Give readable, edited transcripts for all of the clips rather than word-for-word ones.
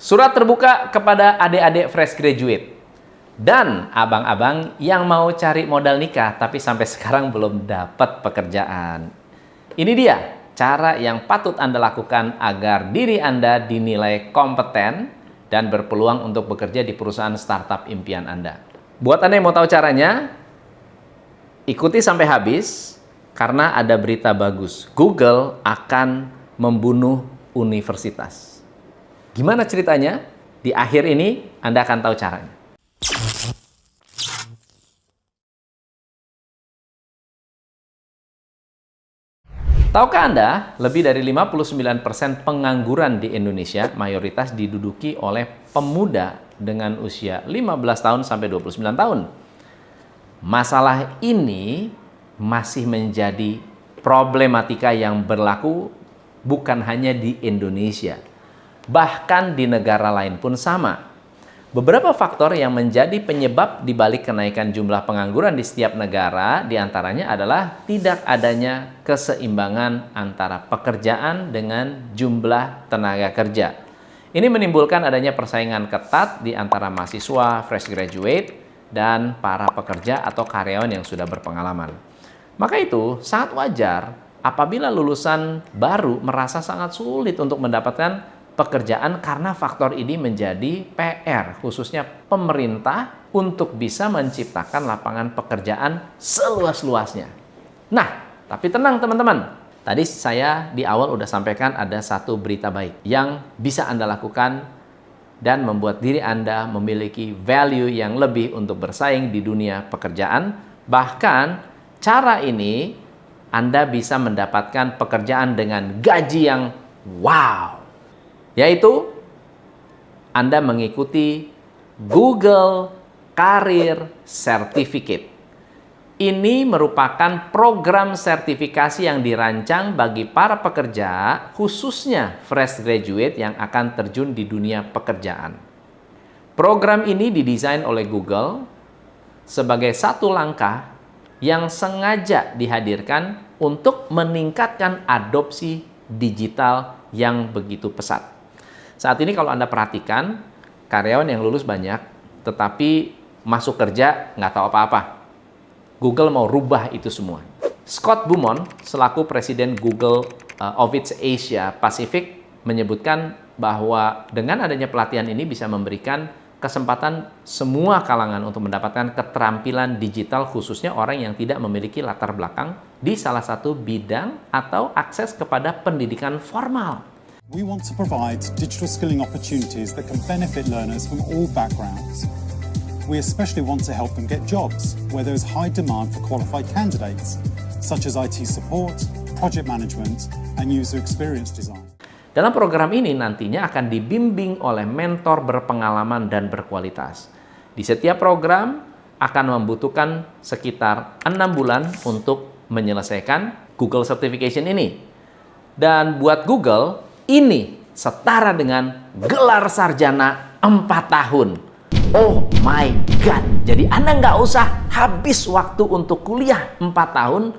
Surat terbuka kepada adik-adik fresh graduate dan abang-abang yang mau cari modal nikah tapi sampai sekarang belum dapat pekerjaan. Ini dia cara yang patut Anda lakukan agar diri Anda dinilai kompeten dan berpeluang untuk bekerja di perusahaan startup impian Anda. Buat Anda yang mau tahu caranya, ikuti sampai habis karena ada berita bagus. Google akan membunuh universitas. Gimana ceritanya? Di akhir ini Anda akan tahu caranya. Tahukah Anda, lebih dari 59% pengangguran di Indonesia mayoritas diduduki oleh pemuda dengan usia 15 tahun sampai 29 tahun. Masalah ini masih menjadi problematika yang berlaku bukan hanya di Indonesia. Bahkan di negara lain pun sama. Beberapa faktor yang menjadi penyebab dibalik kenaikan jumlah pengangguran di setiap negara diantaranya adalah tidak adanya keseimbangan antara pekerjaan dengan jumlah tenaga kerja. Ini menimbulkan adanya persaingan ketat di antara mahasiswa, fresh graduate, dan para pekerja atau karyawan yang sudah berpengalaman. Maka itu sangat wajar apabila lulusan baru merasa sangat sulit untuk mendapatkan pekerjaan karena faktor ini menjadi PR, khususnya pemerintah untuk bisa menciptakan lapangan pekerjaan seluas-luasnya. Nah, tapi tenang teman-teman. Tadi saya di awal udah sampaikan ada satu berita baik yang bisa Anda lakukan dan membuat diri Anda memiliki value yang lebih untuk bersaing di dunia pekerjaan. Bahkan cara ini Anda bisa mendapatkan pekerjaan dengan gaji yang wow. Yaitu Anda mengikuti Google Career Certificate. Ini merupakan program sertifikasi yang dirancang bagi para pekerja, khususnya fresh graduate yang akan terjun di dunia pekerjaan. Program ini didesain oleh Google sebagai satu langkah yang sengaja dihadirkan untuk meningkatkan adopsi digital yang begitu pesat. Saat ini kalau Anda perhatikan, karyawan yang lulus banyak, tetapi masuk kerja nggak tahu apa-apa. Google mau rubah itu semua. Scott Beaumont, selaku Presiden Google Office Asia Pacific, menyebutkan bahwa dengan adanya pelatihan ini bisa memberikan kesempatan semua kalangan untuk mendapatkan keterampilan digital, khususnya orang yang tidak memiliki latar belakang di salah satu bidang atau akses kepada pendidikan formal. We want to provide digital skilling opportunities that can benefit learners from all backgrounds. We especially want to help them get jobs where there is high demand for qualified candidates, such as IT support, project management, and user experience design. Dalam program ini nantinya akan dibimbing oleh mentor berpengalaman dan berkualitas. Di setiap program akan membutuhkan sekitar 6 bulan untuk menyelesaikan Google Certification ini. Dan buat Google, ini setara dengan gelar sarjana 4 tahun. Oh my God! Jadi Anda nggak usah habis waktu untuk kuliah 4 tahun,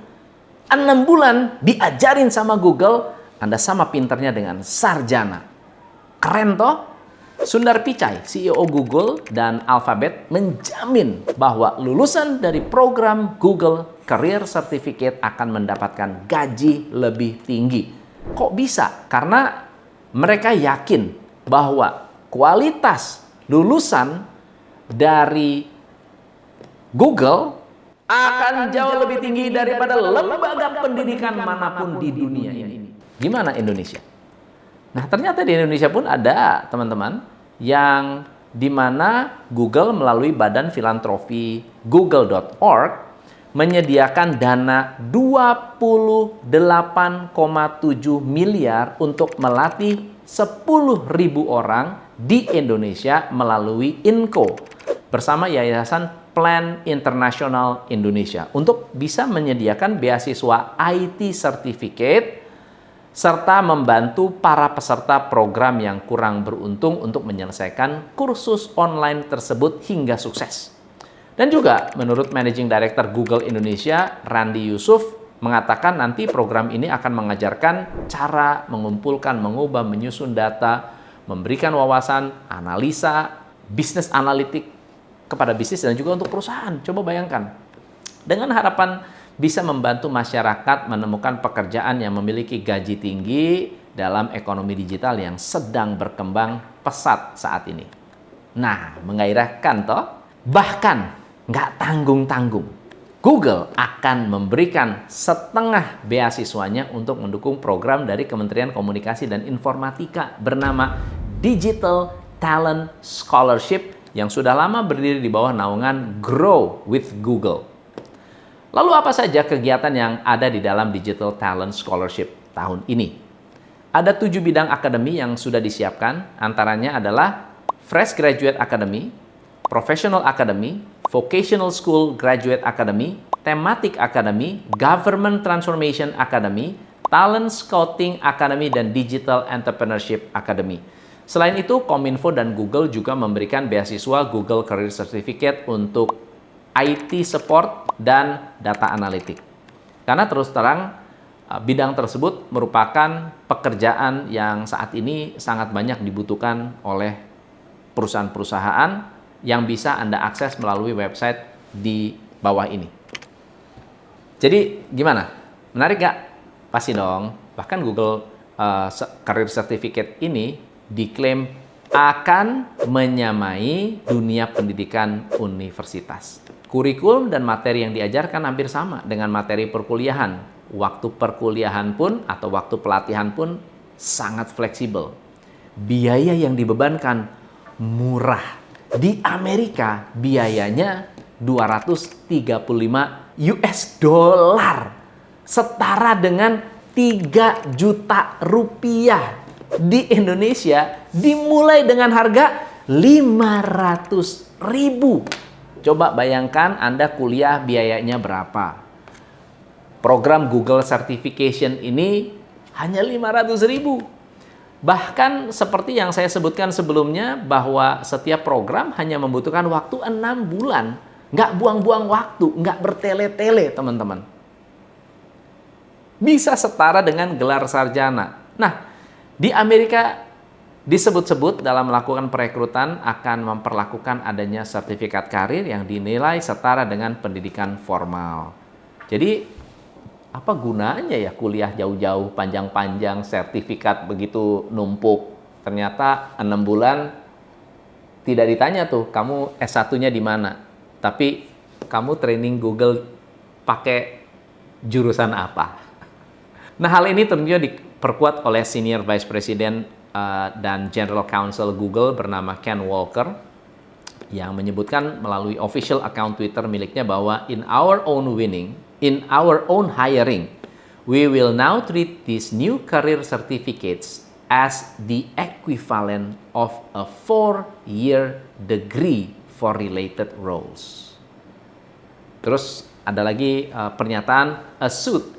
6 bulan diajarin sama Google, Anda sama pinternya dengan sarjana. Keren toh? Sundar Pichai, CEO Google dan Alphabet, menjamin bahwa lulusan dari program Google Career Certificate akan mendapatkan gaji lebih tinggi. Kok bisa? Karena mereka yakin bahwa kualitas lulusan dari Google akan jauh lebih tinggi daripada lembaga pendidikan manapun di dunia ini. Gimana Indonesia? Nah, ternyata di Indonesia pun ada teman-teman yang dimana Google melalui badan filantropi google.org menyediakan dana 28,7 miliar untuk melatih 10.000 orang di Indonesia melalui INCO bersama Yayasan Plan International Indonesia untuk bisa menyediakan beasiswa IT Certificate serta membantu para peserta program yang kurang beruntung untuk menyelesaikan kursus online tersebut hingga sukses. Dan juga menurut Managing Director Google Indonesia, Randy Yusuf, mengatakan nanti program ini akan mengajarkan cara mengumpulkan, mengubah, menyusun data, memberikan wawasan, analisa, bisnis analitik kepada bisnis dan juga untuk perusahaan. Coba bayangkan, dengan harapan bisa membantu masyarakat menemukan pekerjaan yang memiliki gaji tinggi dalam ekonomi digital yang sedang berkembang pesat saat ini. Nah, menggairahkan toh? Bahkan nggak tanggung-tanggung, Google akan memberikan setengah beasiswanya untuk mendukung program dari Kementerian Komunikasi dan Informatika bernama Digital Talent Scholarship yang sudah lama berdiri di bawah naungan Grow with Google. Lalu apa saja kegiatan yang ada di dalam Digital Talent Scholarship tahun ini? Ada 7 bidang akademi yang sudah disiapkan, antaranya adalah Fresh Graduate Academy, Professional Academy, Vocational School Graduate Academy, Thematic Academy, Government Transformation Academy, Talent Scouting Academy, dan Digital Entrepreneurship Academy. Selain itu, Kominfo dan Google juga memberikan beasiswa Google Career Certificate untuk IT Support dan Data Analytic. Karena terus terang, bidang tersebut merupakan pekerjaan yang saat ini sangat banyak dibutuhkan oleh perusahaan-perusahaan yang bisa Anda akses melalui website di bawah ini. Jadi gimana? Menarik gak? Pasti dong. Bahkan Google Career Certificate ini diklaim akan menyamai dunia pendidikan universitas. Kurikulum dan materi yang diajarkan hampir sama dengan materi perkuliahan. Waktu perkuliahan pun atau waktu pelatihan pun sangat fleksibel. Biaya yang dibebankan murah. Di Amerika biayanya 235 US dollar, setara dengan 3 juta rupiah. Di Indonesia dimulai dengan harga 500.000. Coba bayangkan Anda kuliah biayanya berapa. Program Google Certification ini hanya 500.000. Bahkan seperti yang saya sebutkan sebelumnya, bahwa setiap program hanya membutuhkan waktu 6 bulan. Nggak buang-buang waktu, nggak bertele-tele, teman-teman. Bisa setara dengan gelar sarjana. Nah, di Amerika disebut-sebut dalam melakukan perekrutan akan memperlakukan adanya sertifikat karir yang dinilai setara dengan pendidikan formal. Jadi, apa gunanya ya kuliah jauh-jauh, panjang-panjang, sertifikat begitu numpuk. Ternyata 6 bulan tidak ditanya tuh, kamu S1-nya di mana. Tapi kamu training Google pakai jurusan apa. Nah, hal ini tentunya diperkuat oleh Senior Vice President dan General Counsel Google bernama Ken Walker yang menyebutkan melalui official account Twitter miliknya bahwa in our own hiring, we will now treat these new career certificates as the equivalent of a 4-year degree for related roles. Terus ada lagi pernyataan, a suite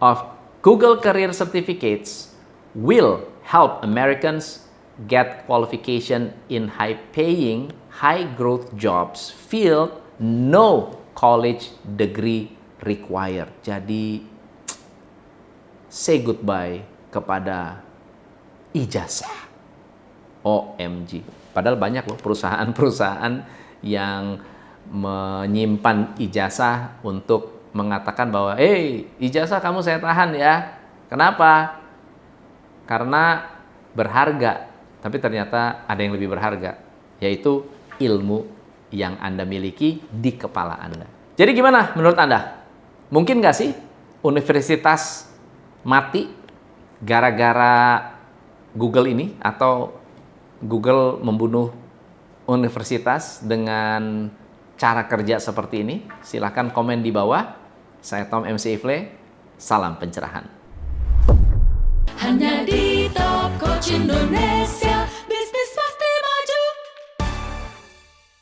of Google Career Certificates will help Americans get qualification in high-paying, high-growth jobs field no college degree required. Jadi, say goodbye kepada ijazah. OMG. Padahal banyak loh perusahaan-perusahaan yang menyimpan ijazah untuk mengatakan bahwa, ijazah kamu saya tahan ya. Kenapa? Karena berharga. Tapi ternyata ada yang lebih berharga, yaitu ilmu yang Anda miliki di kepala Anda. Jadi gimana menurut Anda? Mungkin nggak sih universitas mati gara-gara Google ini, atau Google membunuh universitas dengan cara kerja seperti ini? Silahkan komen di bawah. Saya Tom MC Ifle, salam pencerahan. Hanya di Top Coach Indonesia.